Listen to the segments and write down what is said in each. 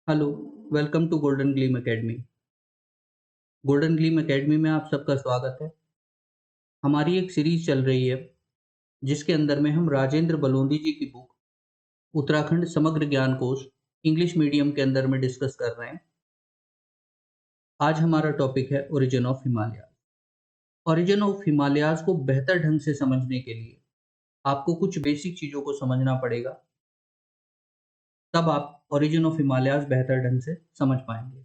Hello, welcome to golden gleam academy. Golden gleam academy में आप सबका स्वागत है। हमारी एक सीरीज चल रही है, जिसके अंदर में हम राजेंद्र बलूंदी जी की बुक उत्तराखंड समग्र ज्ञान कोश इंग्लिश मीडियम के अंदर में डिस्कस कर रहे हैं। आज हमारा टॉपिक है origin of Himalaya. Origin of Himalayas को बेहतर ढंग से समझने के लिए आपको कुछ बेसिक चीज़ों को समझना पड़ेगा, तब आप ओरिजिन ऑफ हिमालयाज बेहतर ढंग से समझ पाएंगे।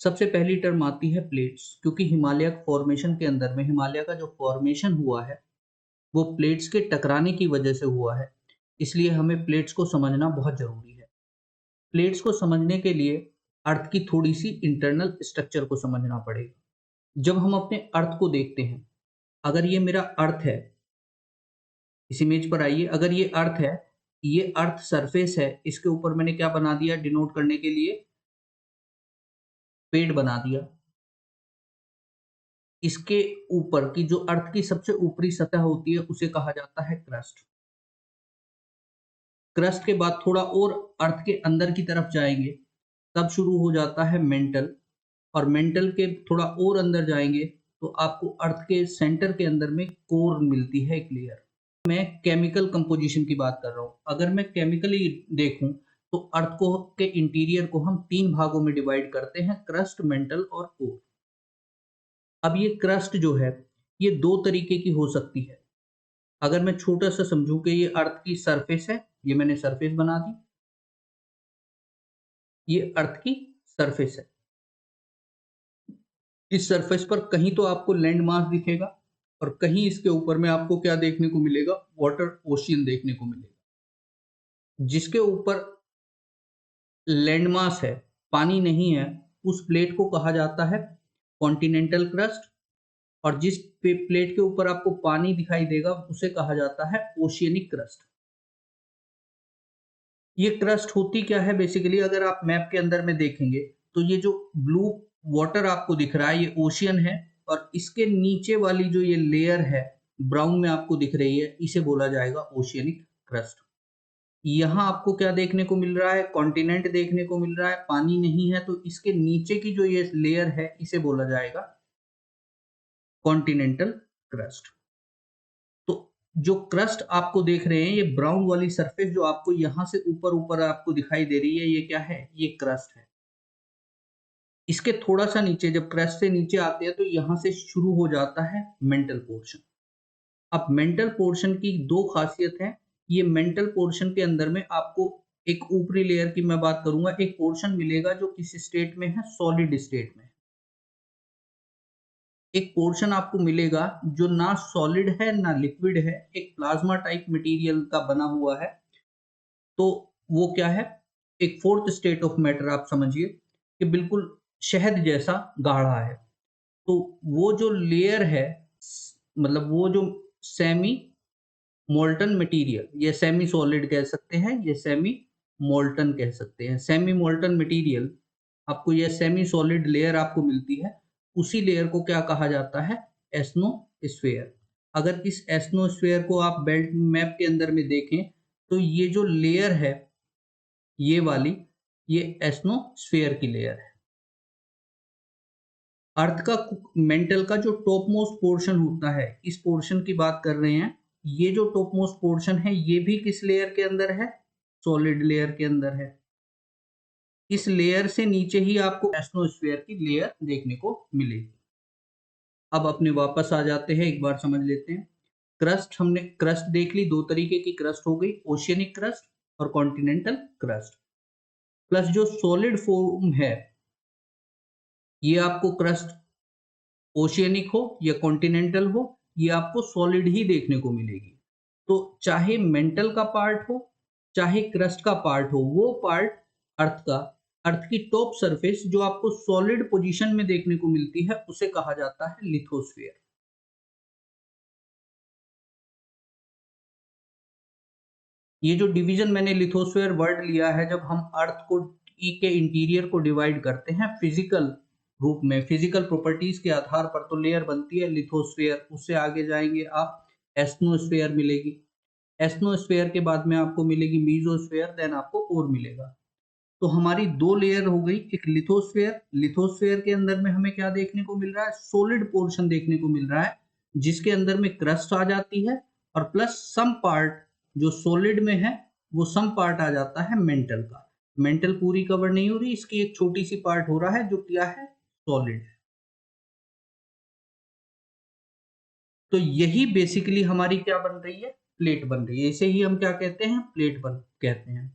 सबसे पहली टर्म आती है प्लेट्स, क्योंकि हिमालय फॉर्मेशन के अंदर में हिमालय का जो फॉर्मेशन हुआ है वो प्लेट्स के टकराने की वजह से हुआ है, इसलिए हमें प्लेट्स को समझना बहुत ज़रूरी है। प्लेट्स को समझने के लिए अर्थ की थोड़ी सी इंटरनल स्ट्रक्चर को समझना पड़ेगा। जब हम अपने अर्थ को देखते हैं, अगर ये मेरा अर्थ है, इस इमेज पर आइए, अगर ये अर्थ है, ये अर्थ सरफेस है, इसके ऊपर मैंने क्या बना दिया डिनोट करने के लिए, पेड़ बना दिया। इसके ऊपर की जो अर्थ की सबसे ऊपरी सतह होती है उसे कहा जाता है क्रस्ट। क्रस्ट के बाद थोड़ा और अर्थ के अंदर की तरफ जाएंगे, तब शुरू हो जाता है मेंटल, और मेंटल के थोड़ा और अंदर जाएंगे तो आपको अर्थ के सेंटर के अंदर में कोर मिलती है, एक लेयर। मैं केमिकल कंपोजिशन की बात कर रहा हूँ। अगर मैं केमिकली देखूं तो अर्थ को के इंटीरियर को हम तीन भागों में डिवाइड करते हैं, क्रस्ट, मेंटल और कोर। अब ये क्रस्ट जो है, ये दो तरीके की हो सकती है। अगर मैं छोटा सा समझूं कि ये अर्थ की सरफेस है, ये मैंने सरफेस बना दी, ये अर्थ की सरफेस है। इस सरफेस पर कहीं तो आपको लैंड मास दिखेगा और कहीं इसके ऊपर में आपको क्या देखने को मिलेगा, वाटर ओशियन देखने को मिलेगा। जिसके ऊपर लैंड मास है, पानी नहीं है, उस प्लेट को कहा जाता है कॉन्टिनेंटल क्रस्ट, और जिस प्लेट के ऊपर आपको पानी दिखाई देगा उसे कहा जाता है ओशियनिक क्रस्ट। ये क्रस्ट होती क्या है बेसिकली, अगर आप मैप के अंदर में देखेंगे तो ये जो ब्लू वाटर आपको दिख रहा है ये ओशियन है, और इसके नीचे वाली जो ये लेयर है ब्राउन में आपको दिख रही है, इसे बोला जाएगा ओशियनिक क्रस्ट। यहाँ आपको क्या देखने को मिल रहा है, कॉन्टिनेंट देखने को मिल रहा है, पानी नहीं है, तो इसके नीचे की जो ये लेयर है इसे बोला जाएगा कॉन्टिनेंटल क्रस्ट। तो जो क्रस्ट आपको देख रहे हैं, ये ब्राउन वाली सरफेस जो आपको यहाँ से ऊपर ऊपर आपको दिखाई दे रही है, ये क्या है, ये क्रस्ट है। इसके थोड़ा सा नीचे, जब क्रस्ट से नीचे आते हैं तो यहाँ से शुरू हो जाता है मेंटल पोर्शन। अब मेंटल पोर्शन की दो खासियत है। ये मेंटल पोर्शन के अंदर में आपको एक ऊपरी लेयर की मैं बात करूंगा, एक पोर्शन मिलेगा जो किस स्टेट में है, सॉलिड स्टेट में। एक पोर्शन आपको मिलेगा जो ना सॉलिड है ना लिक्विड है, एक प्लाज्मा टाइप मटेरियल का बना हुआ है। तो वो क्या है, एक फोर्थ स्टेट ऑफ मैटर आप समझिए कि बिल्कुल शहद जैसा गाढ़ा है। तो वो जो लेयर है, मतलब वो जो सेमी मोल्टन मटेरियल, ये सेमी सॉलिड कह सकते हैं, ये सेमी मोल्टन कह सकते हैं। सेमी मोल्टन मटेरियल आपको, ये सेमी सॉलिड लेयर आपको मिलती है, उसी लेयर को क्या कहा जाता है, एस्नोस्फेयर। अगर इस एस्नोस्फेयर को आप बेल्ट मैप के अंदर में देखें तो ये जो लेयर है, ये वाली, ये एस्नोस्फेयर की लेयर है। अर्थ का मेंटल का जो टॉप मोस्ट पोर्शन होता है, इस पोर्शन की बात कर रहे हैं। ये जो टॉप मोस्ट पोर्शन है ये भी किस लेयर के अंदर है, सॉलिड लेयर के अंदर है। इस लेयर से नीचे ही आपको एस्नोस्फेयर की लेयर देखने को मिलेगी। अब अपने वापस आ जाते हैं, एक बार समझ लेते हैं। क्रस्ट, हमने क्रस्ट देख ली, दो तरीके की क्रस्ट हो गई, ओशियनिक क्रस्ट और कॉन्टिनेंटल क्रस्ट। प्लस जो सॉलिड फॉर्म है, ये आपको क्रस्ट ओशियनिक हो या कॉन्टिनेंटल हो, ये आपको सॉलिड ही देखने को मिलेगी। तो चाहे मेंटल का पार्ट हो, चाहे क्रस्ट का पार्ट हो, वो पार्ट अर्थ का, अर्थ की टॉप सरफेस जो आपको सॉलिड पोजीशन में देखने को मिलती है, उसे कहा जाता है लिथोस्फीयर। ये जो डिवीजन मैंने लिथोस्फीयर वर्ड लिया है, जब हम अर्थ को के इंटीरियर को डिवाइड करते हैं फिजिकल रूप में, फिजिकल प्रॉपर्टीज के आधार पर, तो लेयर बनती है लिथोस्फीयर। उससे आगे जाएंगे आप, एस्नोस्फीयर मिलेगी। एस्नोस्फीयर के बाद में आपको मिलेगी मीजोस्फीयर, देन आपको कोर मिलेगा। तो हमारी दो लेयर हो गई, एक लिथोस्फेयर। लिथोस्फेयर के अंदर में हमें क्या देखने को मिल रहा है, सॉलिड पोर्शन देखने को मिल रहा है, जिसके अंदर में क्रस्ट आ जाती है और प्लस सम पार्ट जो सॉलिड में है वो सम पार्ट आ जाता है मेंटल का। मेंटल पूरी कवर नहीं हो रही, इसकी एक छोटी सी पार्ट हो रहा है जो क्या है, सॉलिड है। तो यही बेसिकली हमारी क्या बन रही है, प्लेट बन रही है। इसे ही हम क्या कहते हैं, प्लेट बन कहते हैं।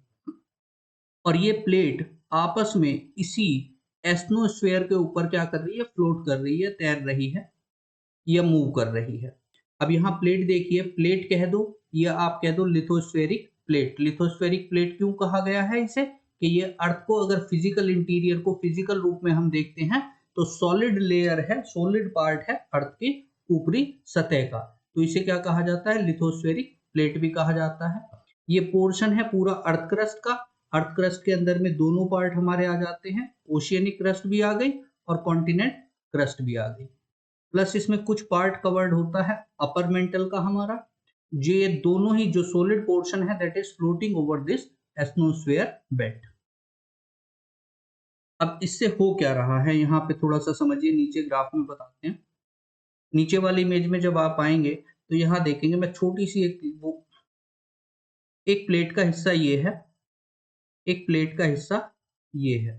और ये प्लेट आपस में इसी एस्नोस्फेयर के ऊपर क्या कर रही है, फ्लोट कर रही है, तैर रही है या मूव कर रही है। अब यहाँ प्लेट देखिए, प्लेट कह दो या आप कह दो लिथोस्फेरिक प्लेट। लिथोस्फेरिक प्लेट क्यों कहा गया है इसे, कि ये अर्थ को अगर फिजिकल इंटीरियर को फिजिकल रूप में हम देखते हैं तो सॉलिड लेयर है, सॉलिड पार्ट है अर्थ की ऊपरी सतह का, तो इसे क्या कहा जाता है, लिथोस्फेरिक प्लेट भी कहा जाता है। ये पोर्शन है पूरा अर्थ क्रस्ट का। अर्थ क्रस्ट के अंदर में दोनों पार्ट हमारे आ जाते हैं, ओशियनिक क्रस्ट भी आ गई और कॉन्टिनेंट क्रस्ट भी आ गई, प्लस इसमें कुछ पार्ट कवर्ड होता है अपर मेंटल का हमारा। जो ये दोनों ही जो सॉलिड पोर्शन है that is floating over this atmosphere bed. अब इससे हो क्या रहा है, यहाँ पे थोड़ा सा समझिए, नीचे ग्राफ में बताते हैं। नीचे वाली इमेज में जब आप आएंगे तो यहाँ देखेंगे, मैं छोटी सी एक प्लेट का हिस्सा ये है, एक प्लेट का हिस्सा ये है,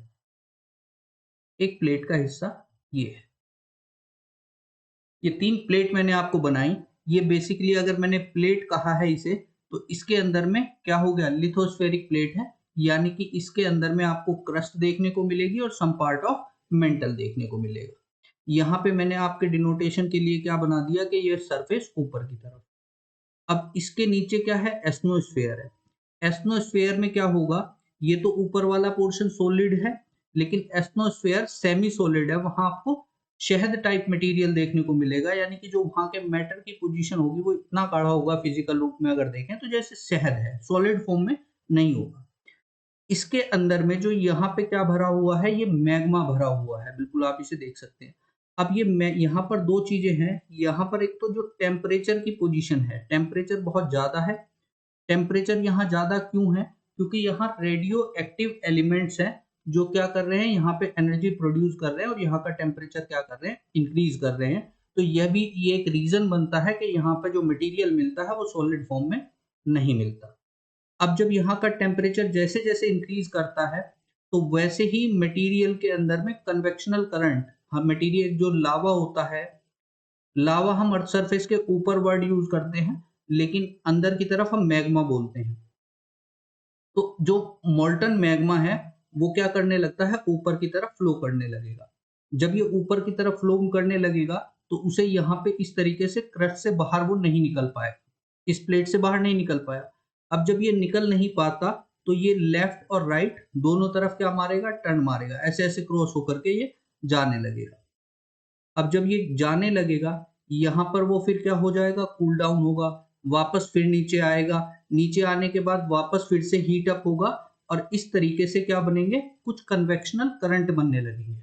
एक प्लेट का हिस्सा ये है। ये तीन प्लेट मैंने आपको बनाई। ये बेसिकली अगर मैंने प्लेट कहा है इसे, तो इसके अंदर में क्या हो गया, लिथोस्फेरिक प्लेट है, यानी कि इसके अंदर में आपको क्रस्ट देखने को मिलेगी और सम पार्ट ऑफ मेंटल देखने को मिलेगा। यहाँ पे मैंने आपके डिनोटेशन के लिए क्या बना दिया कि ये सरफेस ऊपर की तरफ। अब इसके नीचे क्या है, एस्नोस्फेयर है। एस्नोस्फेयर में क्या होगा, ये तो ऊपर वाला पोर्शन सॉलिड है, लेकिन एस्नोस्फेयर सेमी सॉलिड है, वहां आपको शहद टाइप मटेरियल देखने को मिलेगा, यानी कि जो वहां के मैटर की पोजीशन होगी वो इतना गाढ़ा होगा फिजिकल रूप में अगर देखें तो जैसे शहद है, सॉलिड फॉर्म में नहीं होगा। इसके अंदर में जो यहाँ पे क्या भरा हुआ है, ये मैग्मा भरा हुआ है, बिल्कुल आप इसे देख सकते हैं। अब ये यहाँ पर दो चीजें हैं, यहाँ पर एक तो जो टेम्परेचर की पोजीशन है, टेम्परेचर बहुत ज्यादा है। टेम्परेचर यहाँ ज्यादा क्यों है, क्योंकि यहाँ रेडियो एक्टिव एलिमेंट्स हैं जो क्या कर रहे हैं, यहाँ पे एनर्जी प्रोड्यूस कर रहे हैं और यहाँ का टेम्परेचर क्या कर रहे हैं, इंक्रीज कर रहे हैं। तो यह भी ये एक रीजन बनता है कि यहाँ पे जो मटेरियल मिलता है वो सॉलिड फॉर्म में नहीं मिलता। अब जब यहाँ का टेम्परेचर जैसे जैसे इंक्रीज करता है तो वैसे ही मटेरियल के अंदर में कन्वेक्शनल करंट, हम मटेरियल जो लावा होता है, लावा हम अर्थ सरफेस के ऊपर वर्ड यूज करते हैं, लेकिन अंदर की तरफ हम मैग्मा बोलते हैं। तो जो मोल्टन मैग्मा है वो क्या करने लगता है, ऊपर की तरफ फ्लो करने लगेगा। जब ये ऊपर की तरफ फ्लो करने लगेगा तो उसे यहाँ पे इस तरीके से क्रस्ट से बाहर वो नहीं निकल पाए, इस प्लेट से बाहर नहीं निकल पाया। अब जब ये निकल नहीं पाता तो ये लेफ्ट और राइट दोनों तरफ क्या मारेगा, टर्न मारेगा, ऐसे ऐसे क्रॉस होकर के ये जाने लगेगा। अब जब ये जाने लगेगा, यहाँ पर वो फिर क्या हो जाएगा, कूल डाउन होगा, वापस फिर नीचे आएगा, नीचे आने के बाद वापस फिर से हीट अप होगा और इस तरीके से क्या बनेंगे, कुछ कन्वेक्शनल करंट बनने लगेंगे।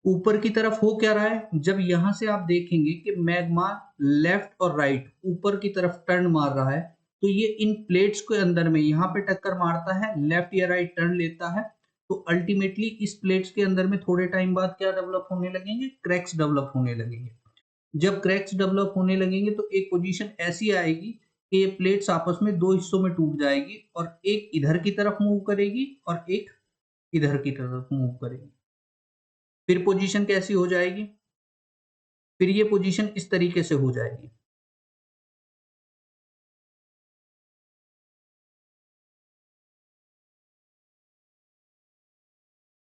ऊपर की तरफ हो क्या रहा है, जब यहाँ से आप देखेंगे कि मैग्मा लेफ्ट और राइट ऊपर की तरफ टर्न मार रहा है, तो ये इन प्लेट्स के अंदर में यहाँ पे टक्कर मारता है, लेफ्ट या राइट टर्न लेता है, तो अल्टीमेटली इस प्लेट्स के अंदर में थोड़े टाइम बाद क्या डेवलप होने लगेंगे, क्रैक्स डेवलप होने लगेंगे। जब क्रैक्स डेवलप होने लगेंगे तो एक पोजीशन ऐसी आएगी कि ये प्लेट्स आपस में दो हिस्सों में टूट जाएगी और एक इधर की तरफ मूव करेगी और एक इधर की तरफ मूव करेगी। फिर पोजीशन कैसी हो जाएगी, फिर ये पोजीशन इस तरीके से हो जाएगी।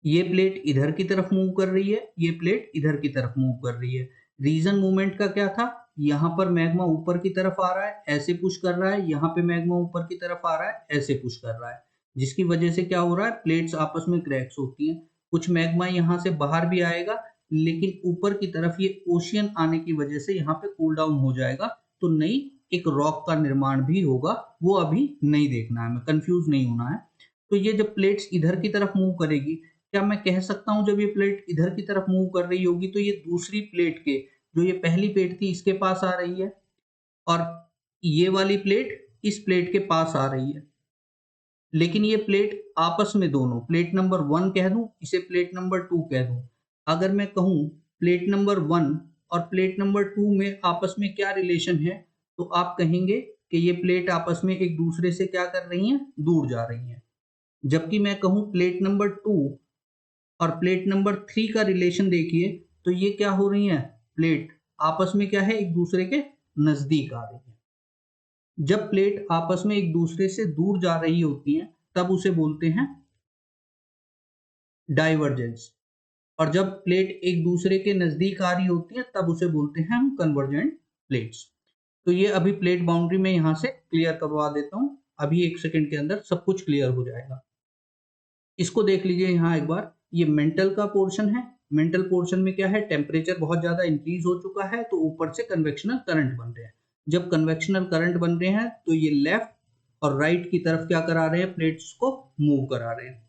ये प्लेट इधर की तरफ मूव कर रही है, ये प्लेट इधर की तरफ मूव कर रही है। रीजन मूवमेंट का क्या था, यहाँ पर मैग्मा ऊपर की तरफ आ रहा है, ऐसे पुश कर रहा है, यहाँ पे मैग्मा ऊपर की तरफ आ रहा है, ऐसे पुश कर रहा है, जिसकी वजह से क्या हो रहा है, प्लेट्स आपस में क्रैक्स होती हैं। कुछ मैग्मा यहाँ से बाहर भी आएगा, लेकिन ऊपर की तरफ ये ओशियन आने की वजह से यहाँ पे कूल डाउन हो जाएगा, तो नई एक रॉक का निर्माण भी होगा, वो अभी नहीं देखना है, हमें कंफ्यूज नहीं होना है। तो ये जब प्लेट्स इधर की तरफ मूव करेगी, क्या मैं कह सकता हूँ जब ये प्लेट इधर की तरफ मूव कर रही होगी तो ये दूसरी प्लेट के, जो ये पहली प्लेट थी इसके पास आ रही है और ये वाली प्लेट इस प्लेट के पास आ रही है। लेकिन ये प्लेट आपस में दोनों, प्लेट नंबर 1 कह दूं, इसे प्लेट नंबर 2 कह दूं। अगर मैं कहूं प्लेट नंबर 1 और प्लेट नंबर 2 में आपस में क्या रिलेशन है, तो आप कहेंगे कि ये प्लेट आपस में एक दूसरे से क्या कर रही हैं, दूर जा रही हैं। जबकि मैं कहूं प्लेट नंबर 2 और प्लेट नंबर 3 का रिलेशन देखिए, तो ये क्या हो रही हैं, प्लेट आपस में क्या है, एक दूसरे के नजदीक आ रही है। जब प्लेट आपस में एक दूसरे से दूर जा रही होती हैं, तब उसे बोलते हैं डाइवर्जेंस, और जब प्लेट एक दूसरे के नजदीक आ रही होती है, तब उसे बोलते हैं हम कन्वर्जेंट प्लेट्स। तो ये अभी प्लेट बाउंड्री में यहां से क्लियर करवा देता हूं, अभी 1 सेकंड के अंदर सब कुछ क्लियर हो जाएगा। इसको देख लीजिए यहाँ एक बार, ये मेंटल का पोर्शन है। मेंटल पोर्शन में क्या है, टेम्परेचर बहुत ज्यादा इंक्रीज हो चुका है, तो ऊपर से कन्वेक्शनल करंट बन रहे हैं। जब कन्वेक्शनल करंट बन रहे हैं, तो ये लेफ्ट और राइट की तरफ क्या करा रहे हैं, प्लेट्स को मूव करा रहे हैं।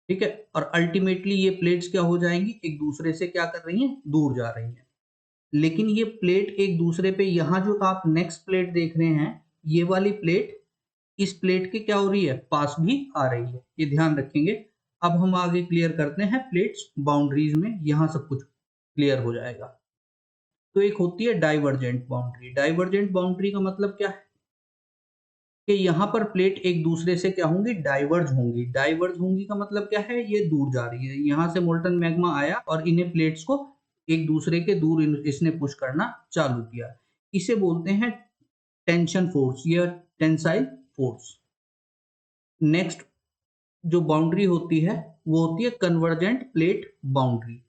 ठीक है, और अल्टीमेटली ये प्लेट्स क्या हो जाएंगी, एक दूसरे से क्या कर रही हैं, दूर जा रही हैं। लेकिन ये प्लेट एक दूसरे पे, यहाँ जो आप नेक्स्ट प्लेट देख रहे हैं, ये वाली प्लेट इस प्लेट के क्या हो रही है, पास भी आ रही है, ये ध्यान रखेंगे। अब हम आगे क्लियर करते हैं प्लेट्स बाउंड्रीज में, यहां सब कुछ क्लियर हो जाएगा। तो एक होती है डाइवर्जेंट बाउंड्री। डाइवर्जेंट बाउंड्री का मतलब क्या है कि यहाँ पर प्लेट एक दूसरे से क्या होंगी, डाइवर्ज होंगी। डाइवर्ज होंगी का मतलब क्या है, ये दूर जा रही है। यहाँ से मोल्टन मैग्मा आया और इन्हें प्लेट्स को एक दूसरे के दूर इसने पुश करना चालू किया। इसे बोलते हैं टेंशन फोर्स या टेंसाइल फोर्स। नेक्स्ट जो बाउंड्री होती है, वो होती है कन्वर्जेंट प्लेट बाउंड्री।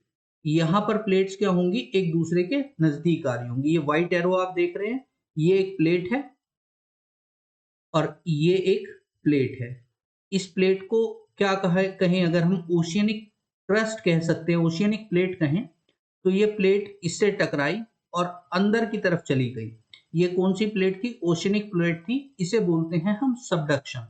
यहाँ पर प्लेट्स क्या होंगी, एक दूसरे के नजदीक आ रही होंगी। ये व्हाइट एरो आप देख रहे हैं, ये एक प्लेट है और ये एक प्लेट है। इस प्लेट को क्या कहें, अगर हम ओशियनिक क्रस्ट कह सकते हैं, ओशियनिक प्लेट कहें, तो ये प्लेट इससे टकराई और अंदर की तरफ चली गई। ये कौन सी प्लेट थी, ओशियनिक प्लेट थी। इसे बोलते हैं हम सबडक्शन।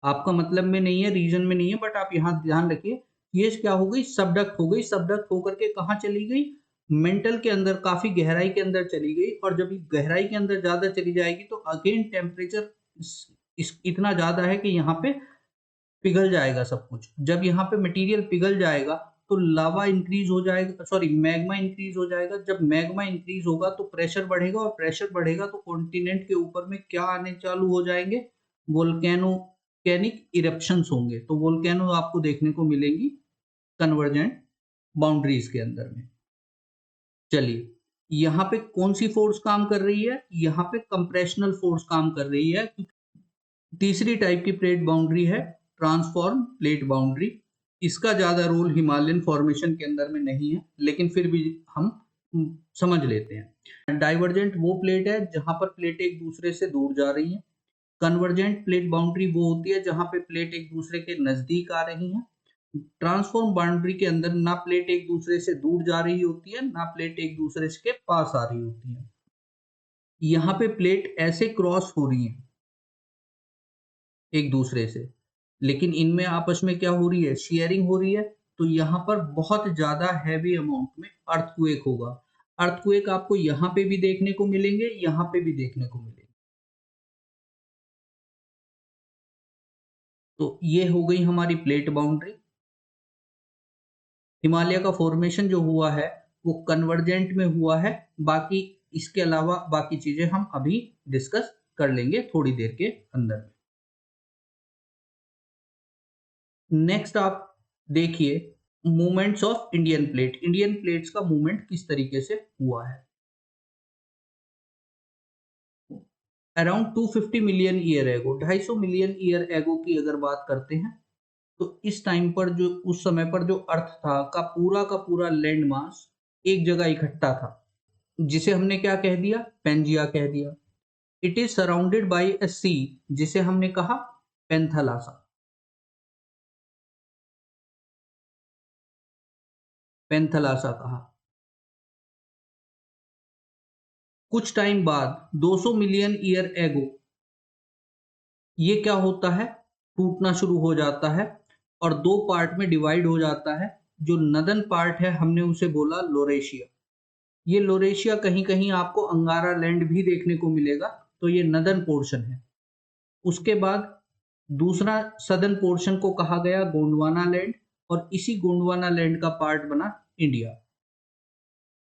आपका मतलब में नहीं है, रीजन में नहीं है, बट आप यहाँ ध्यान रखिए, ये क्या हो गई, सबडक्ट हो गई। सबडक्ट होकर के कहाँ चली गई, मेंटल के अंदर, काफी गहराई के अंदर चली गई। और जब गहराई के अंदर ज्यादा चली जाएगी, तो अगेन टेम्परेचर इतना ज्यादा है कि यहाँ पे पिघल जाएगा सब कुछ। जब यहाँ पे मटेरियल पिघल जाएगा, तो लावा इंक्रीज हो जाएगा, सॉरी मैग्मा इंक्रीज हो जाएगा। जब मैग्मा इंक्रीज होगा, तो प्रेशर बढ़ेगा, और प्रेशर बढ़ेगा तो कॉन्टिनेंट के ऊपर में क्या आने चालू हो जाएंगे, वोल्केनिक इरप्शंस होंगे। तो वोल्केनो आपको देखने को मिलेंगी कन्वर्जेंट बाउंड्रीज के अंदर में। चलिए, यहाँ पे कौन सी फोर्स काम कर रही है, यहाँ पे कंप्रेशनल फोर्स काम कर रही है। तीसरी टाइप की प्लेट बाउंड्री है ट्रांसफॉर्म प्लेट बाउंड्री। इसका ज्यादा रोल हिमालयन फॉर्मेशन के अंदर में नहीं है, लेकिन फिर भी हम समझ लेते हैं। डाइवर्जेंट वो प्लेट है जहां पर प्लेट एक दूसरे से दूर जा रही हैं। कन्वर्जेंट प्लेट बाउंड्री वो होती है जहां पे प्लेट एक दूसरे के नजदीक आ रही हैं। ट्रांसफॉर्म बाउंड्री के अंदर ना प्लेट एक दूसरे से दूर जा रही होती है, ना प्लेट एक दूसरे के पास आ रही होती है। यहाँ पे प्लेट ऐसे क्रॉस हो रही है एक दूसरे से, लेकिन इनमें आपस में क्या हो रही है, शेयरिंग हो रही है। तो यहाँ पर बहुत ज्यादा हैवी अमाउंट में अर्थक्वेक होगा। अर्थक्वेक आपको यहाँ पे भी देखने को मिलेंगे, यहाँ पे भी देखने को मिलेंगे। तो ये हो गई हमारी प्लेट बाउंड्री। हिमालय का फॉर्मेशन जो हुआ है, वो कन्वर्जेंट में हुआ है। बाकी इसके अलावा बाकी चीजें हम अभी डिस्कस कर लेंगे थोड़ी देर के अंदर। नेक्स्ट आप देखिए movements of Indian plate. Indian plates का मूवमेंट किस तरीके से हुआ है। Around 250 million year ago, 250 million year ago की अगर बात करते हैं, तो इस टाइम पर जो, उस समय पर जो अर्थ था का पूरा लैंड मास एक जगह इकट्ठा था, जिसे हमने क्या कह दिया, पेंजिया कह दिया। इट इज सराउंडेड बाय अ सी, जिसे हमने कहा पेंथलासा। पेंथलासा कहा। कुछ टाइम बाद 200 मिलियन ईयर एगो ये क्या होता है, टूटना शुरू हो जाता है और दो पार्ट में डिवाइड हो जाता है। जो नदन पार्ट है, हमने उसे बोला लोरेशिया। ये लोरेशिया कहीं कहीं आपको अंगारा लैंड भी देखने को मिलेगा, तो ये नदन पोर्शन है। उसके बाद दूसरा सदर्न पोर्शन को कहा गया गोंडवाना लैंड, और इसी गोंडवाना लैंड का पार्ट बना इंडिया।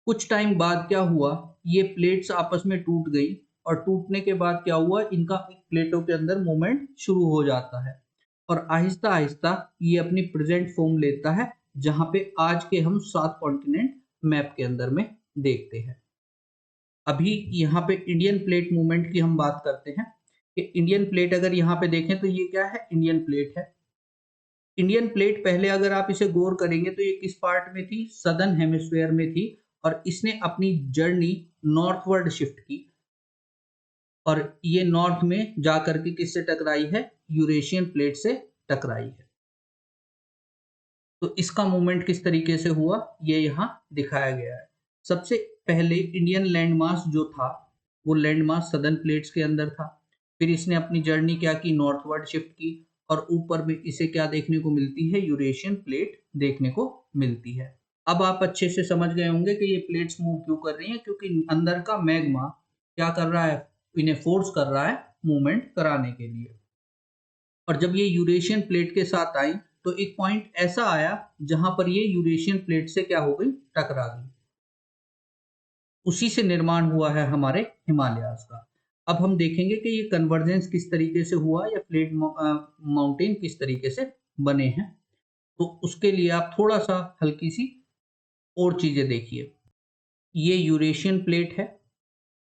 कुछ टाइम बाद क्या हुआ, ये प्लेट्स आपस में टूट गई, और टूटने के बाद क्या हुआ, इनका प्लेटों के अंदर मूवमेंट शुरू हो जाता है, और आहिस्ता आहिस्ता ये अपनी प्रेजेंट फॉर्म लेता है, जहां पे आज के हम 7 कॉन्टिनेंट मैप के अंदर में देखते हैं। अभी यहाँ पे इंडियन प्लेट मूवमेंट की हम बात करते हैं कि इंडियन प्लेट अगर यहाँ पे देखें तो ये क्या है, इंडियन प्लेट है। इंडियन प्लेट पहले अगर आप इसे गौर करेंगे तो ये किस पार्ट में थी, सदर्न हेमिस्फेयर में थी, और इसने अपनी जर्नी नॉर्थवर्ड शिफ्ट की, और ये नॉर्थ में जा करके किससे टकराई है, यूरेशियन प्लेट से टकराई है। तो इसका मूवमेंट किस तरीके से हुआ ये यहाँ दिखाया गया है। सबसे पहले इंडियन लैंडमास जो था वो लैंडमास सदर्न प्लेट्स के अंदर था, फिर इसने अपनी जर्नी क्या की, नॉर्थवर्ड शिफ्ट की, और ऊपर में इसे क्या देखने को मिलती है, यूरेशियन प्लेट देखने को मिलती है। अब आप अच्छे से समझ गए होंगे कि ये प्लेट्स मूव क्यों कर रही हैं, क्योंकि अंदर का मैग्मा क्या कर रहा है, इन्हें फोर्स कर रहा है मूवमेंट कराने के लिए। और जब ये यूरेशियन प्लेट के साथ आई तो एक पॉइंट ऐसा आया जहां पर ये यूरेशियन प्लेट से क्या हो गई, टकरा गई। उसी से निर्माण हुआ है हमारे हिमालयाज का। अब हम देखेंगे कि ये कन्वर्जेंस किस तरीके से हुआ, या प्लेट माउंटेन किस तरीके से बने हैं। तो उसके लिए आप थोड़ा सा हल्की सी और चीजें देखिए। ये यूरेशियन प्लेट है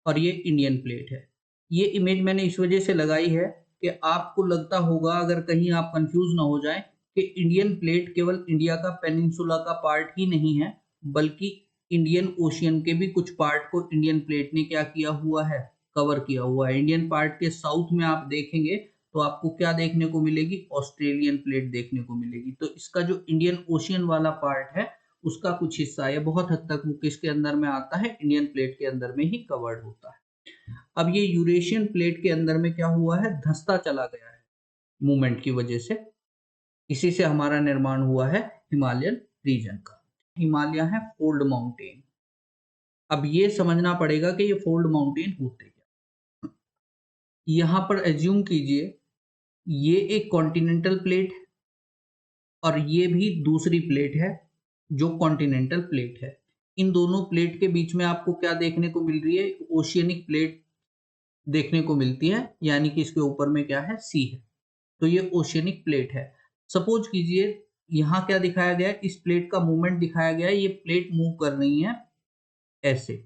और ये इंडियन प्लेट है। ये इमेज मैंने इस वजह से लगाई है कि आपको लगता होगा, अगर कहीं आप कंफ्यूज ना हो जाए, कि इंडियन प्लेट केवल इंडिया का पेनिनसुला का पार्ट ही नहीं है, बल्कि इंडियन ओशियन के भी कुछ पार्ट को इंडियन प्लेट ने क्या किया हुआ है, कवर किया हुआ है। इंडियन पार्ट के साउथ में आप देखेंगे तो आपको क्या देखने को मिलेगी, ऑस्ट्रेलियन प्लेट देखने को मिलेगी। तो इसका जो इंडियन ओशियन वाला पार्ट है उसका कुछ हिस्सा है, बहुत हद तक वो किसके अंदर में आता है, इंडियन प्लेट के अंदर में ही कवर्ड होता है। अब ये यूरेशियन प्लेट के अंदर में क्या हुआ है, धंसता चला गया है मूवमेंट की वजह से। इसी से हमारा निर्माण हुआ है हिमालयन रीजन का। हिमालय है फोल्ड माउंटेन। अब ये समझना पड़ेगा कि ये फोल्ड माउंटेन होते क्या। यहां पर एज्यूम कीजिए ये एक कॉन्टिनेंटल प्लेट है और ये भी दूसरी प्लेट है जो कॉन्टिनेंटल प्लेट है। इन दोनों प्लेट के बीच में आपको क्या देखने को मिल रही है, ओशियनिक प्लेट देखने को मिलती है, यानी कि इसके ऊपर में क्या है, सी है। तो ये ओशियनिक प्लेट है। सपोज कीजिए यहाँ क्या दिखाया गया है, इस प्लेट का मूवमेंट दिखाया गया है। ये प्लेट मूव कर रही है ऐसे,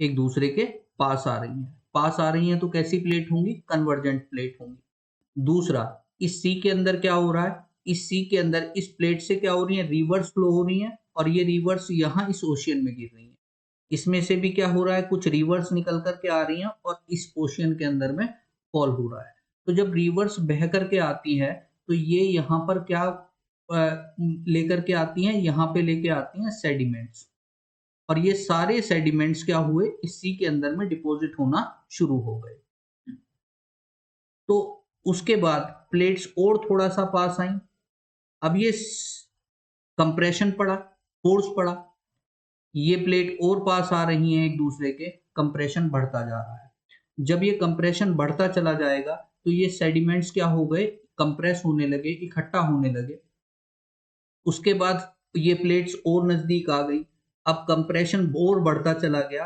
एक दूसरे के पास आ रही है। पास आ रही है तो कैसी प्लेट होंगी, कन्वर्जेंट प्लेट होंगी। दूसरा, इस सी के अंदर क्या हो रहा है, इस सी के अंदर इस प्लेट से क्या हो रही है, रिवर्स फ्लो हो रही है, और ये रिवर्स यहाँ इस ओशियन में गिर रही है। इसमें से भी क्या हो रहा है, कुछ रिवर्स निकल करके आ रही हैं और इस ओशियन के अंदर में फॉल हो रहा है। तो जब रिवर्स बह करके आती है तो ये यहाँ पर क्या लेकर के आती हैं, यहाँ पे लेके आती हैं सेडिमेंट्स, और ये सारे सेडिमेंट्स क्या हुए, इस सी के अंदर में डिपॉजिट होना शुरू हो गए। तो उसके बाद प्लेट्स और थोड़ा सा पास आई। अब ये कंप्रेशन पड़ा, फोर्स पड़ा, ये प्लेट और पास आ रही हैं एक दूसरे के, कंप्रेशन बढ़ता जा रहा है। जब ये कंप्रेशन बढ़ता चला जाएगा तो ये सेडिमेंट्स क्या हो गए, कंप्रेस होने लगे, इकट्ठा होने लगे। उसके बाद ये प्लेट्स और नजदीक आ गई। अब कंप्रेशन और बढ़ता चला गया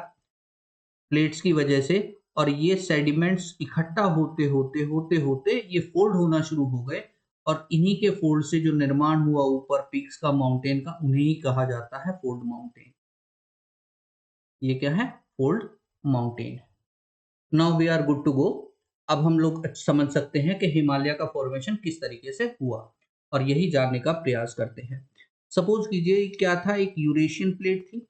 प्लेट्स की वजह से, और ये सेडिमेंट्स इकट्ठा होते होते होते होते ये फोल्ड होना शुरू हो गए, और इन्हीं के फोल्ड से जो निर्माण हुआ ऊपर पीक्स का, माउंटेन का, उन्हें ही कहा जाता है फोल्ड माउंटेन। ये क्या है, fold mountain. Now we are good to go. अब हम लोग समझ सकते हैं कि हिमालय का फॉर्मेशन किस तरीके से हुआ, और यही जानने का प्रयास करते हैं। सपोज कीजिए क्या था, एक यूरेशियन प्लेट थी,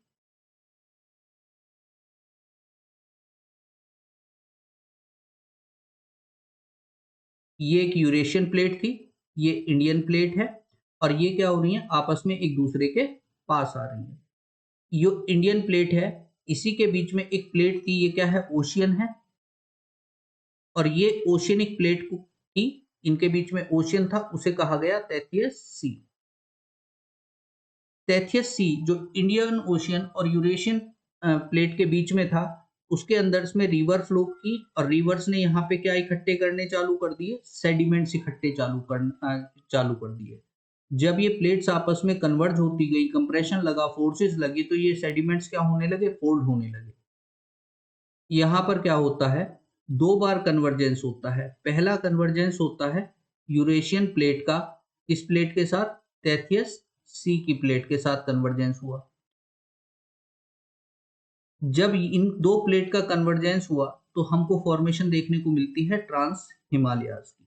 ये एक यूरेशियन प्लेट थी, ये इंडियन प्लेट है, और ये क्या हो रही है, आपस में एक दूसरे के पास आ रही है। ये इंडियन प्लेट है, इसी के बीच में एक प्लेट थी, ये क्या है, ओशियन है, और ये ओशियनिक प्लेट थी, इनके बीच में ओशियन था, उसे कहा गया तैथियस सी। तैथियस सी जो इंडियन ओशियन और यूरेशियन प्लेट के बीच में था, उसके अंदर इसमें रिवर फ्लो की, और रिवर्स ने यहाँ पे क्या इकट्ठे करने चालू कर दिए, सेडिमेंट्स इकट्ठे चालू कर दिए। जब ये प्लेट्स आपस में कन्वर्ज होती गई, कंप्रेशन लगा, फोर्सेस लगी, तो ये सेडिमेंट्स क्या होने लगे, फोल्ड होने लगे। यहाँ पर क्या होता है, दो बार कन्वर्जेंस होता है। पहला कन्वर्जेंस होता है यूरेशियन प्लेट का, इस प्लेट के साथ, टेथियस सी की प्लेट के साथ कन्वर्जेंस हुआ। जब इन दो प्लेट का कन्वर्जेंस हुआ तो हमको फॉर्मेशन देखने को मिलती है ट्रांस हिमालयाज की।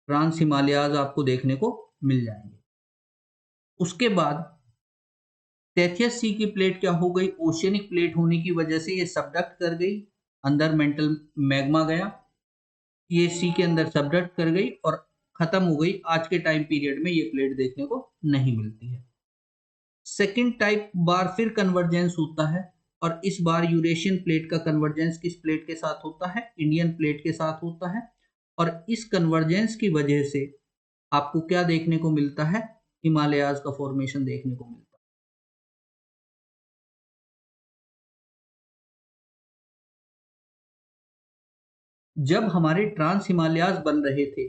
ट्रांस हिमालयाज आपको देखने को मिल जाएंगे। उसके बाद टेथियस सी की प्लेट क्या हो गई, ओशियनिक प्लेट होने की वजह से ये सबडक्ट कर गई, अंदर मेंटल मैग्मा गया, ये सी के अंदर सबडक्ट कर गई और खत्म हो गई। आज के टाइम पीरियड में ये प्लेट देखने को नहीं मिलती है। सेकेंड टाइप बार फिर कन्वर्जेंस होता है, और इस बार यूरेशियन प्लेट का कन्वर्जेंस किस प्लेट के साथ होता है, इंडियन प्लेट के साथ होता है। और इस कन्वर्जेंस की वजह से आपको क्या देखने को मिलता है, हिमालयाज का फॉर्मेशन देखने को मिलता है। जब हमारे ट्रांस हिमालयाज बन रहे थे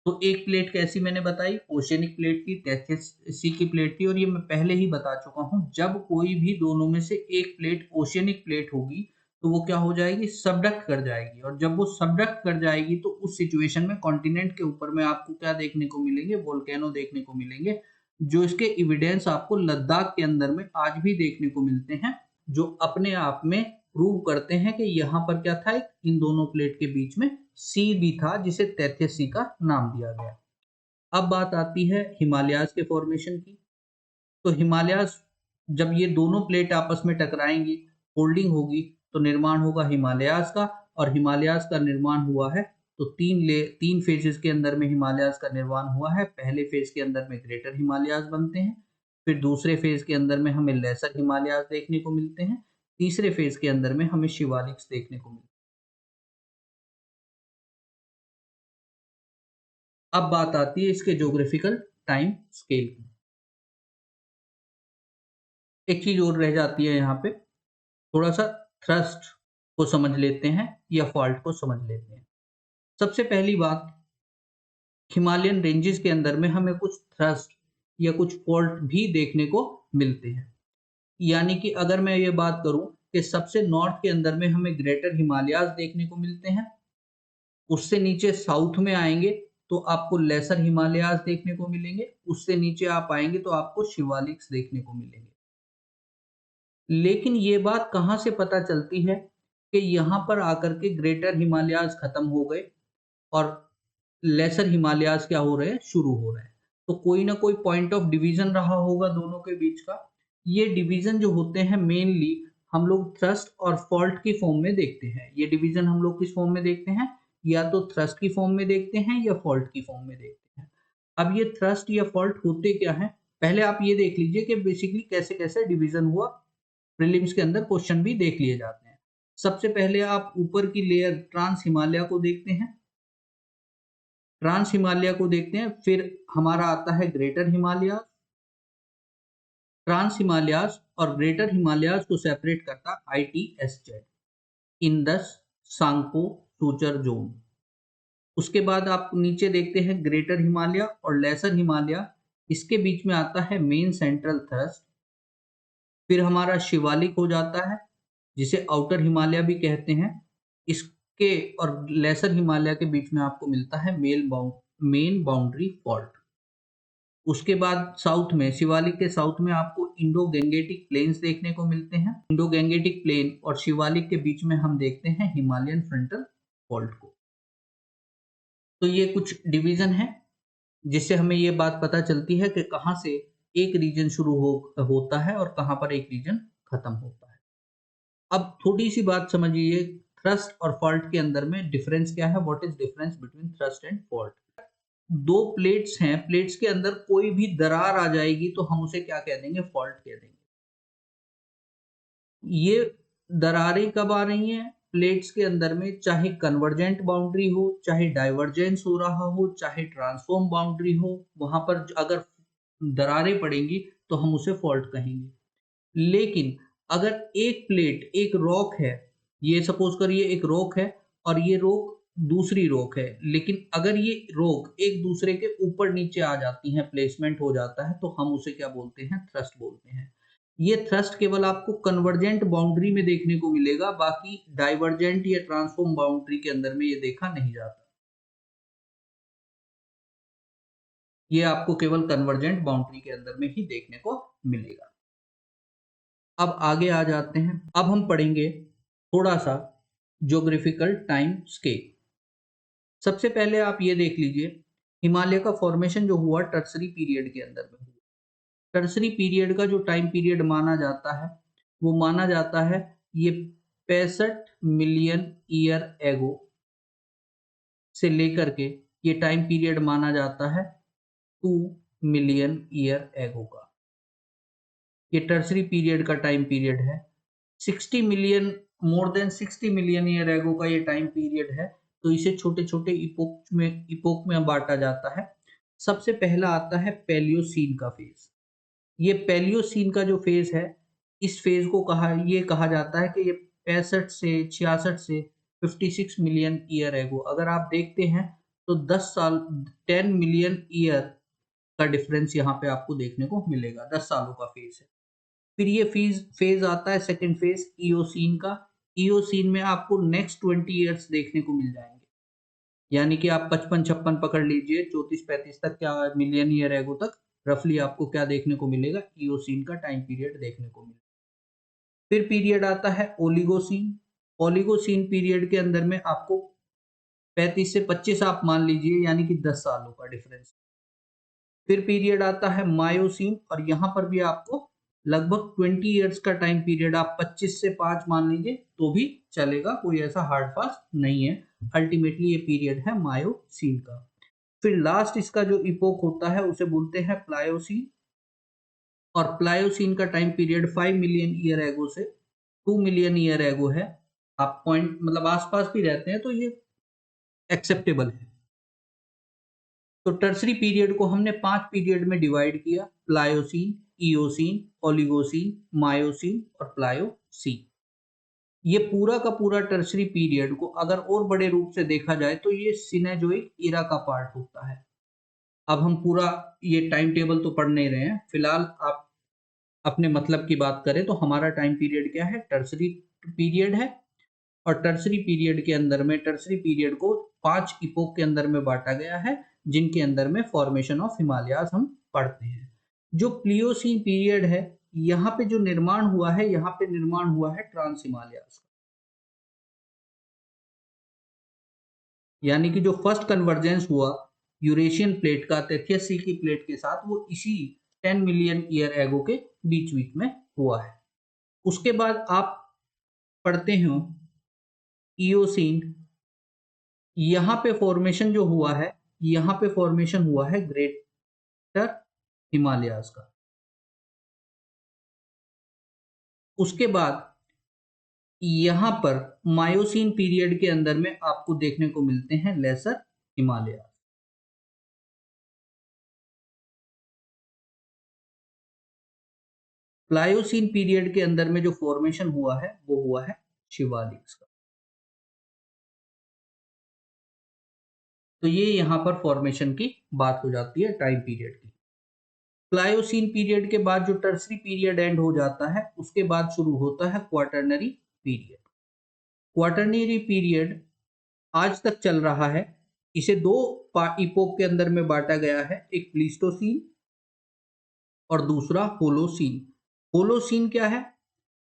तो एक प्लेट कैसी मैंने बताई, ओशियनिक प्लेट थी, टेथियस सी की प्लेट थी। और ये मैं पहले ही बता चुका हूं, जब कोई भी दोनों में से एक प्लेट ओशियनिक प्लेट होगी तो वो क्या हो जाएगी, सबडक्ट कर जाएगी। और जब वो सबडक्ट कर जाएगी तो उस सिचुएशन में कॉन्टिनेंट के ऊपर में आपको क्या देखने को मिलेंगे, वोल्केनो देखने को मिलेंगे, जो इसके एविडेंस आपको लद्दाख के अंदर में आज भी देखने को मिलते हैं, जो अपने आप में प्रूव करते हैं कि यहाँ पर क्या था, एक इन दोनों प्लेट के बीच में सी भी था, जिसे तैथियस सी का नाम दिया गया। अब बात आती है हिमालयाज के फॉर्मेशन की। तो हिमालयाज, जब ये दोनों प्लेट आपस में टकराएंगी, फोल्डिंग होगी, तो निर्माण होगा हिमालयाज का। और हिमालयाज का निर्माण हुआ है तो तीन फेजेस के अंदर में हिमालयाज का निर्माण हुआ है। पहले फेज के अंदर में ग्रेटर हिमालयाज बनते हैं, फिर दूसरे फेज के अंदर में हमें लेसर हिमालयाज देखने को मिलते हैं, तीसरे फेज के अंदर में हमें शिवालिक्स देखने को मिलते हैं। अब बात आती है इसके ज्योग्राफिकल टाइम स्केल की। एक चीज और रह जाती है यहाँ पे, थोड़ा सा थ्रस्ट को समझ लेते हैं या फॉल्ट को समझ लेते हैं। सबसे पहली बात, हिमालयन रेंजेस के अंदर में हमें कुछ थ्रस्ट या कुछ फॉल्ट भी देखने को मिलते हैं। यानी कि अगर मैं ये बात करूं कि सबसे नॉर्थ के अंदर में हमें ग्रेटर हिमालयाज देखने को मिलते हैं, उससे नीचे साउथ में आएंगे तो आपको लेसर हिमालयाज देखने को मिलेंगे, उससे नीचे आप आएंगे तो आपको शिवालिक्स देखने को मिलेंगे। लेकिन ये बात कहाँ से पता चलती है कि यहाँ पर आकर के ग्रेटर हिमालयाज खत्म हो गए और लेसर हिमालयाज क्या हो रहे हैं, शुरू हो रहे हैं। तो कोई ना कोई पॉइंट ऑफ डिवीजन रहा होगा दोनों के बीच का। ये डिवीजन जो होते हैं मेनली हम लोग थ्रस्ट और फॉल्ट की फॉर्म में देखते हैं। ये डिवीजन हम लोग किस फॉर्म में देखते हैं, या तो थ्रस्ट की फॉर्म में देखते हैं या फॉल्ट की फॉर्म में देखते हैं। अब ये थ्रस्ट या फॉल्ट होते क्या है, पहले आप ये देख लीजिए कि बेसिकली कैसे कैसे डिवीजन हुआ। प्रीलिम्स के अंदर क्वेश्चन भी देख लिए जाते हैं। सबसे पहले आप ऊपर की लेयर ट्रांस हिमालय को देखते हैं, ट्रांस हिमालय को देखते हैं, फिर हमारा आता है ग्रेटर हिमालय। ट्रांस हिमालयाज और ग्रेटर हिमालयाज को सेपरेट करता ITSZ, Indus Tsangpo suture zone. उसके बाद आप नीचे देखते हैं ग्रेटर हिमालय और लेसर हिमालय, इसके बीच में आता है मेन सेंट्रल थ्रस्ट। फिर हमारा शिवालिक हो जाता है, जिसे आउटर हिमालय भी कहते हैं। इसके और लेसर हिमालय के बीच में आपको मिलता है मेन बाउंड्री फॉल्ट। उसके बाद साउथ में, शिवालिक के साउथ में आपको इंडो गैंगेटिक प्लेन्स देखने को मिलते हैं। इंडो गैंगेटिक प्लेन और शिवालिक के बीच में हम देखते हैं हिमालयन फ्रंटल फॉल्ट को। तो ये कुछ डिवीजन है जिससे हमें ये बात पता चलती है कि कहाँ से एक रीजन होता है और कहाँ पर एक रीजन खत्म होता है। अब थोड़ी सी बात समझिए, थ्रस्ट और फॉल्ट के अंदर में डिफरेंस क्या है, what is difference between thrust and fault. दो प्लेट्स हैं, प्लेट्स के अंदर कोई भी दरार आ जाएगी तो हम उसे क्या कह देंगे, फॉल्ट कह देंगे। ये दरारें कब आ रही हैं, प्लेट्स के अंदर में, चाहे कन्वर्जेंट बाउंड्री हो, चाहे डाइवर्जेंस हो रहा हो, चाहे ट्रांसफॉर्म बाउंड्री हो, वहां पर अगर दरारें पड़ेंगी तो हम उसे फॉल्ट कहेंगे। लेकिन अगर एक प्लेट, एक रॉक है, ये सपोज करिए एक रॉक है और ये रॉक दूसरी रॉक है, लेकिन अगर ये रॉक एक दूसरे के ऊपर नीचे आ जाती हैं, प्लेसमेंट हो जाता है, तो हम उसे क्या बोलते हैं? थ्रस्ट बोलते हैं। ये थ्रस्ट केवल आपको कन्वर्जेंट बाउंड्री में देखने को मिलेगा, बाकी डाइवर्जेंट या ट्रांसफॉर्म बाउंड्री के अंदर में ये देखा नहीं जाता। ये आपको केवल कन्वर्जेंट बाउंड्री के अंदर में ही देखने को मिलेगा। अब आगे आ जाते हैं। अब हम पढ़ेंगे थोड़ा सा ज्योग्राफिकल टाइम स्केल। सबसे पहले आप ये देख लीजिए, हिमालय का फॉर्मेशन जो हुआ टर्सरी पीरियड के अंदर में हुआ। टर्सरी पीरियड का जो टाइम पीरियड माना जाता है, वो माना जाता है ये 65 मिलियन ईयर एगो से लेकर के ये टाइम पीरियड माना जाता है 2 मिलियन ईयर एगो का। ये टर्सरी पीरियड का टाइम पीरियड है। 60 million, more than 60 million year ago का ये टाइम पीरियड है। तो इसे छोटे-छोटे इपोक में बाँटा जाता है। सबसे पहला आता है पैलियोसीन का फेज़। ये पैलियोसीन का जो फेज़ है, इस फेज़ को ये कहा जाता है कि ये 65 से 66 से 56 मिलियन ईयर एगो। अगर आप देखते हैं तो 10 साल, 10 मिलियन ईयर का डिफरेंस यहाँ पे आपको देखने को मिलेगा। 10 सालों का फेज़ है। फिर ये फेज आता है सेकंड फेज इयोसीन का। इयोसीन में आपको नेक्स्ट 20 ईयर्स देखने को मिल जाएंगे, यानी कि आप 55-56 पकड़ लीजिए, 34-35 तक, क्या मिलियन ईयर एगो तक रफली आपको क्या देखने को मिलेगा? इयोसीन का टाइम पीरियड देखने को मिलेगा। फिर पीरियड आता है ओलिगोसीन। ओलिगोसीन पीरियड के अंदर में आपको 35 से 25 आप मान लीजिए, यानी कि 10 सालों का डिफरेंस। फिर पीरियड आता है मायोसीन, और यहाँ पर भी आपको लगभग 20 इयर्स का टाइम पीरियड, आप 25 से 5 मान लीजिए तो भी चलेगा, कोई ऐसा हार्ड फास्ट नहीं है। अल्टीमेटली ये पीरियड है मायोसीन का। फिर लास्ट इसका जो इपोक होता है उसे बोलते हैं प्लायोसीन, और प्लायोसीन का time period 5 million year ago से 2 मिलियन ईयर एगो है। आप पॉइंट मतलब आसपास भी रहते हैं तो ये एक्सेप्टेबल है। तो टर्सरी पीरियड को हमने 5 पीरियड में डिवाइड किया: प्लायोसीन, इयोसीन, ओलिगोसीन, मायोसीन और प्लायोसीन। ये पूरा का पूरा टर्सरी पीरियड को अगर और बड़े रूप से देखा जाए तो ये सिनेजोइक ईरा का पार्ट होता है। अब हम पूरा ये टाइम टेबल तो पढ़ नहीं रहे हैं, फिलहाल आप अपने मतलब की बात करें तो हमारा टाइम पीरियड क्या है? टर्सरी पीरियड है। और टर्सरी पीरियड के अंदर में टर्सरी पीरियड को 5 इपोक के अंदर में बांटा गया है, जिनके अंदर में फॉर्मेशन ऑफ हिमालयाज हम पढ़ते हैं। जो प्लियोसीन पीरियड है, यहाँ पे जो निर्माण हुआ है, यहाँ पे निर्माण हुआ है ट्रांस हिमालयाज का, यानी कि जो फर्स्ट कन्वर्जेंस हुआ यूरेशियन प्लेट का तेथियस सी की प्लेट के साथ, वो इसी 10 मिलियन ईयर एगो के बीच बीच में हुआ है। उसके बाद आप पढ़ते हो इयोसीन। यहाँ पे फॉर्मेशन जो हुआ है, यहाँ पे फॉर्मेशन हुआ है ग्रेटर हिमालयाज का। उसके बाद यहाँ पर मायोसीन पीरियड के अंदर में आपको देखने को मिलते हैं लेसर हिमालयाज। प्लायोसीन पीरियड के अंदर में जो फॉर्मेशन हुआ है वो हुआ है शिवालिक्स का। तो ये यहाँ पर फॉर्मेशन की बात हो जाती है टाइम पीरियड की। प्लायोसीन पीरियड के बाद जो टर्सरी पीरियड एंड हो जाता है, उसके बाद शुरू होता है क्वाटरनरी पीरियड। क्वाटरनरी पीरियड आज तक चल रहा है। इसे दो इपोक के अंदर में बांटा गया है, एक प्लीस्टोसीन और दूसरा होलोसीन। होलोसीन क्या है?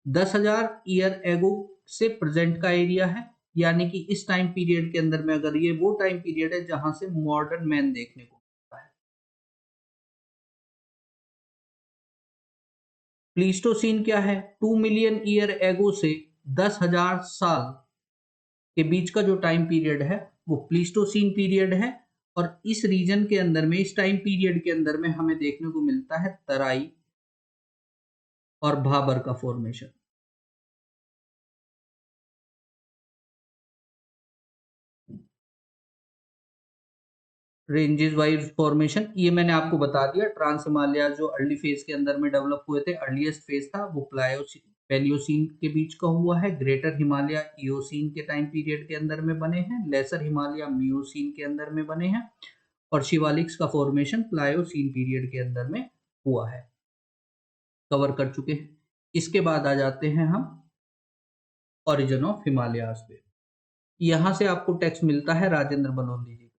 10,000 ईयर एगो से प्रेजेंट का एरिया है, यानी कि इस टाइम पीरियड के अंदर में, अगर ये वो टाइम पीरियड है जहां से मॉडर्न मैन देखने को मिलता है। प्लीस्टोसीन क्या है? 2 मिलियन ईयर एगो से 10,000 साल के बीच का जो टाइम पीरियड है वो प्लीस्टोसीन पीरियड है। और इस रीजन के अंदर में, इस टाइम पीरियड के अंदर में हमें देखने को मिलता है तराई और भाबर का फॉर्मेशन। रेंजेस वाइज फॉर्मेशन ये मैंने आपको बता दिया। ट्रांस हिमालय जो अर्ली फेज के अंदर में डेवलप हुए थे, अर्लीस्ट फेज था वो पैलियोसीन के बीच का हुआ है, ग्रेटर हिमालय इयोसीन के टाइम पीरियड के अंदर में बने हैं, लेसर हिमालय मियोसीन के अंदर में बने हैं, और शिवालिक्स का फॉर्मेशन प्लायोसीन पीरियड के अंदर में हुआ है। कवर कर चुके हैं। इसके बाद आ जाते हैं हम ओरिजिन ऑफ हिमालयाज पे। यहाँ से आपको टेक्स्ट मिलता है राजेंद्र बलौंदी जी।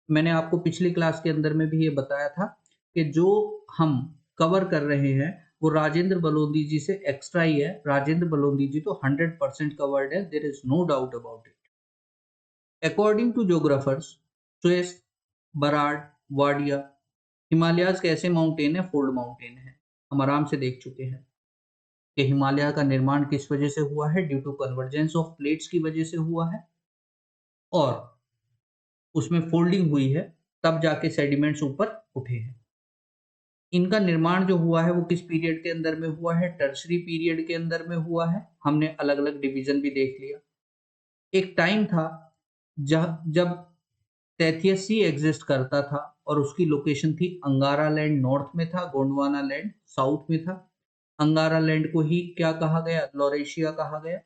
मैंने आपको पिछली क्लास के अंदर में भी ये बताया था कि जो हम कवर कर रहे हैं वो राजेंद्र बलौंदी जी से एक्स्ट्रा ही है। राजेंद्र बलौंदी जी तो 100% कवर्ड है, there is no doubt about it. According to geographers Suess, Burrard, Wadia, Himalayas कैसे माउंटेन है? फोल्ड माउंटेन है। हम आराम से देख चुके हैं कि हिमालय का निर्माण किस वजह से हुआ है, due to convergence of plates की वजह से हुआ है, और उसमें फोल्डिंग हुई है, तब जाके सेडिमेंट्स ऊपर उठे हैं। इनका निर्माण जो हुआ है वो किस पीरियड के अंदर में हुआ है? टर्शरी पीरियड के अंदर में हुआ है। हमने अलग अलग डिवीजन भी देख लिया। एक टाइम था जब तैथियस सी एग्जिस्ट करता था और उसकी लोकेशन थी अंगारा लैंड नॉर्थ में था, गोंडवाना लैंड साउथ में था। अंगारा लैंड को ही क्या कहा गया? लॉरेशिया कहा गया।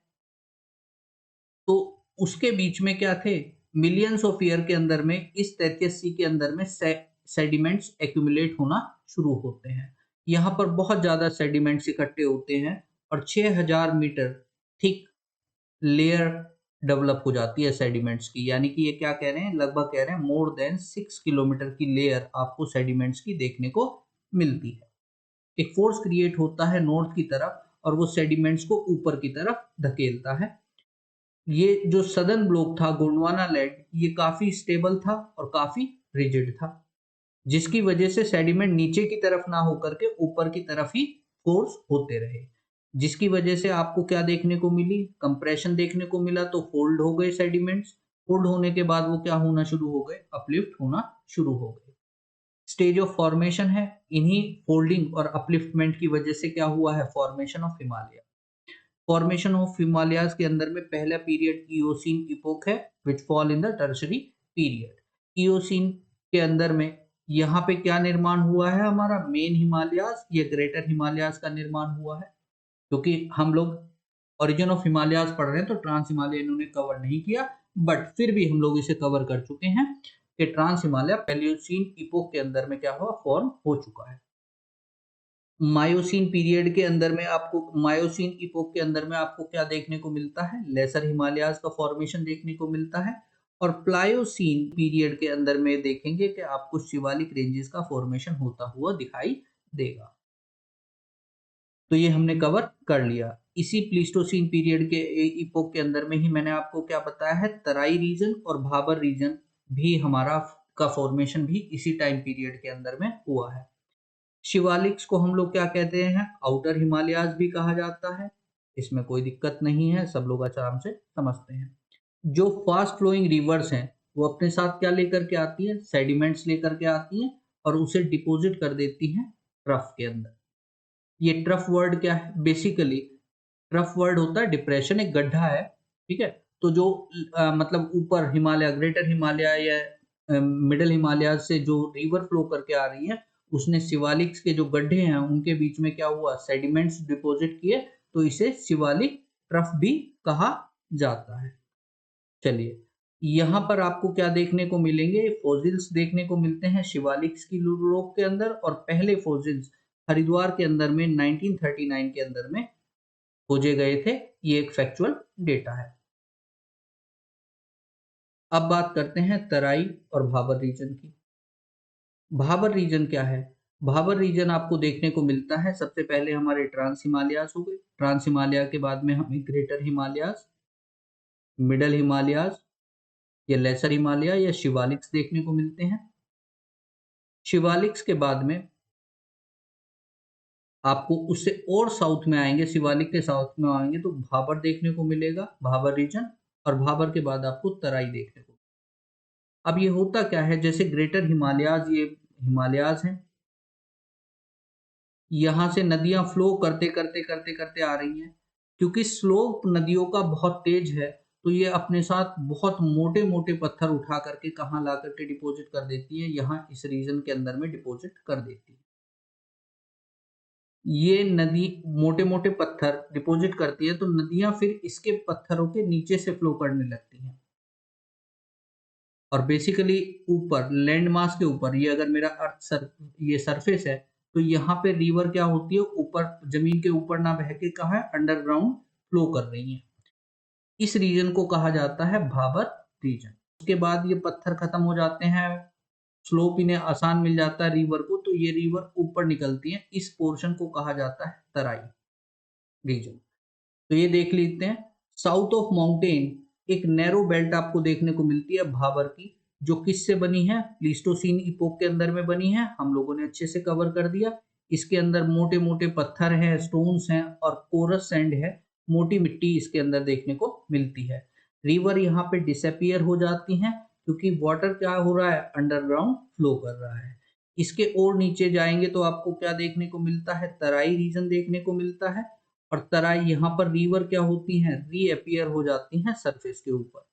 तो उसके बीच में क्या थे? मिलियंस ऑफ ईयर के अंदर में इस तैथियस सी के अंदर में सेडिमेंट्स एक्यूमुलेट होना शुरू होते हैं। यहाँ पर बहुत ज्यादा सेडिमेंट्स इकट्ठे होते हैं और 6000 मीटर थिक लेयर डेवलप हो जाती है सेडिमेंट्स की। यानी कि ये क्या कह रहे हैं? लगभग कह रहे हैं मोर देन 6 किलोमीटर की लेयर आपको सेडिमेंट्स की देखने को मिलती है। एक फोर्स क्रिएट होता है नॉर्थ की तरफ और वो सेडिमेंट्स को ऊपर की तरफ धकेलता है। ये जो सदर्न ब्लॉक था गोंडवाना लैंड, ये काफी स्टेबल था और काफी रिजिड था, जिसकी वजह से सेडिमेंट नीचे की तरफ ना होकर के ऊपर की तरफ ही फोर्स होते रहे, जिसकी वजह से आपको क्या देखने को मिली? कंप्रेशन देखने को मिला। तो फोल्ड हो गए सेडिमेंट्स। फोल्ड होने के बाद वो क्या होना शुरू हो गए? अपलिफ्ट होना शुरू हो गए। स्टेज ऑफ फॉर्मेशन है। इन्हीं फोल्डिंग और अपलिफ्टमेंट की वजह से क्या हुआ है? Formation of Himalaya. Formation of Himalayas के अंदर में पहला पीरियड इयोसीन इपोक है, विच fall in the tertiary period. Eocene के अंदर में यहाँ पे क्या निर्माण हुआ है? हमारा मेन हिमालयाज या ग्रेटर हिमालयाज का निर्माण हुआ है। क्योंकि हम लोग ओरिजिन ऑफ हिमालयाज पढ़ रहे हैं तो ट्रांस हिमालय इन्होंने कवर नहीं किया, बट फिर भी हम लोग इसे कवर कर चुके हैं कि ट्रांस हिमालय पैलियोसीन इपोक के अंदर में क्या हुआ? फॉर्म हो चुका है। मायोसीन पीरियड के अंदर में आपको, मायोसीन इपोक के अंदर में आपको क्या देखने को मिलता है? लेसर हिमालयाज का फॉर्मेशन देखने को मिलता है। और प्लायोसीन पीरियड के अंदर में देखेंगे कि आपको शिवालिक रेंजेस का फॉर्मेशन होता हुआ दिखाई देगा। तो ये हमने कवर कर लिया। इसी प्लीस्टोसीन पीरियड के इपोक के अंदर में ही मैंने आपको क्या बताया है? तराई रीजन और भाबर रीजन भी हमारा का फॉर्मेशन भी इसी टाइम पीरियड के अंदर में हुआ है। शिवालिक्स को हम लोग क्या कहते हैं? आउटर हिमालयाज भी कहा जाता है। इसमें कोई दिक्कत नहीं है, सब लोग आराम से समझते हैं। जो फास्ट फ्लोइंग रिवर्स हैं वो अपने साथ क्या लेकर के आती है? सेडिमेंट्स लेकर के आती हैं और उसे डिपॉजिट कर देती हैं ट्रफ के अंदर। ये ट्रफ वर्ड क्या है? बेसिकली ट्रफ वर्ड होता है डिप्रेशन, एक गड्ढा है, ठीक है। तो जो मतलब ऊपर हिमालय, ग्रेटर हिमालय या मिडल हिमालय से जो रिवर फ्लो करके आ रही है, उसने शिवालिक्स के जो गड्ढे हैं उनके बीच में क्या हुआ? सेडिमेंट्स डिपॉजिट किए, तो इसे शिवालिक ट्रफ भी कहा जाता है। चलिए, यहाँ पर आपको क्या देखने को मिलेंगे? फॉसिल्स देखने को मिलते हैं शिवालिक्स की रॉक के अंदर, और पहले फॉसिल्स हरिद्वार के अंदर में 1939 के अंदर में खोजे गए थे। ये एक फैक्चुअल डेटा है। अब बात करते हैं तराई और भाबर रीजन की। भाबर रीजन क्या है? भाबर रीजन आपको देखने को मिलता है सबसे पहले हमारे ट्रांस हिमालयाज हो गए। ट्रांस हिमालय के बाद में हमें ग्रेटर हिमालयाज, मिडल हिमालयाज या लेसर हिमालय या शिवालिक्स देखने को मिलते हैं। शिवालिक्स के बाद में आपको उससे और साउथ में आएंगे, शिवालिक के साउथ में आएंगे तो भाबर देखने को मिलेगा, भाबर रीजन। और भाबर के बाद आपको तराई देखने को। अब ये होता क्या है? जैसे ग्रेटर हिमालयाज, ये हिमालयाज हैं, यहाँ से नदियां फ्लो करते करते करते करते आ रही हैं। क्योंकि स्लोप नदियों का बहुत तेज है, तो ये अपने साथ बहुत मोटे मोटे पत्थर उठा करके कहाँ ला करके डिपॉजिट कर देती है? यहाँ इस रीजन के अंदर में डिपॉजिट कर देती है। ये नदी मोटे मोटे पत्थर डिपॉजिट करती है, तो नदियां फिर इसके पत्थरों के नीचे से फ्लो करने लगती हैं। और बेसिकली ऊपर लैंड मास के ऊपर, ये अगर मेरा ये सरफेस है, तो यहाँ पे रिवर क्या होती है, ऊपर जमीन के ऊपर ना बह के कहाँ है, अंडरग्राउंड फ्लो कर रही है। इस रीजन को कहा जाता है भाबर रीजन। उसके बाद ये पत्थर खत्म हो जाते हैं, स्लोप इन्हें आसान मिल जाता है रिवर को, तो ये रिवर ऊपर निकलती है। इस पोर्शन को कहा जाता है तराई रीजन। तो ये देख लेते हैं। साउथ ऑफ माउंटेन एक नैरो बेल्ट आपको देखने को मिलती है भाबर की, जो किससे बनी है, प्लीस्टोसीन इपोक के अंदर में बनी है। हम लोगों ने अच्छे से कवर कर दिया। इसके अंदर मोटे मोटे पत्थर हैं, स्टोन्स हैं और कोरस सैंड है, मोटी मिट्टी इसके अंदर देखने को मिलती है। रिवर यहाँ पे डिसअपियर हो जाती हैं क्योंकि वाटर क्या हो रहा है, अंडरग्राउंड फ्लो कर रहा है। इसके और नीचे जाएंगे तो आपको क्या देखने को मिलता है, तराई रीजन देखने को मिलता है। और तराई यहाँ पर रिवर क्या होती हैं, रीअपियर हो जाती हैं सरफेस के ऊपर।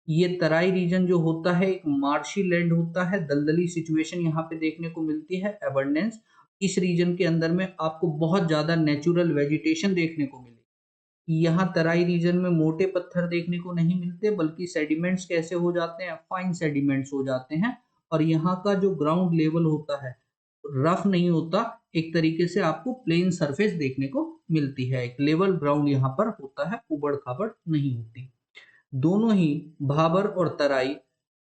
ये तराई रीजन जो होता है एक मार्शी लैंड होता है, दलदली सिचुएशन यहाँ पे देखने को मिलती है, एबंडेंस। इस रीजन के अंदर में आपको बहुत ज्यादा नेचुरल वेजिटेशन देखने को मिलेगी। यहाँ तराई रीजन में मोटे पत्थर देखने को नहीं मिलते, बल्कि सेडिमेंट्स कैसे हो जाते हैं, फाइन सेडिमेंट्स हो जाते हैं। और यहाँ का जो ग्राउंड लेवल होता है रफ नहीं होता, एक तरीके से आपको प्लेन सरफेस देखने को मिलती है। एक लेवल ग्राउंड यहाँ पर होता है, उबड़ खाबड़ नहीं होती। दोनों ही भाबर और तराई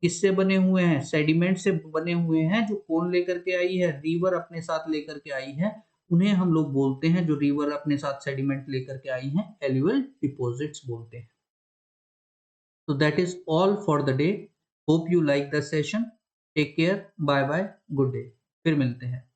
किससे बने हुए हैं, सेडिमेंट से बने हुए हैं। जो कौन लेकर के आई है, रिवर अपने साथ लेकर के आई है। उन्हें हम लोग बोलते हैं, जो रिवर अपने साथ सेडिमेंट लेकर के आई हैं, एलुवियल डिपॉजिट्स बोलते हैं। तो that is all for the day. Hope you like the session. Take care, bye bye, good day. फिर मिलते हैं।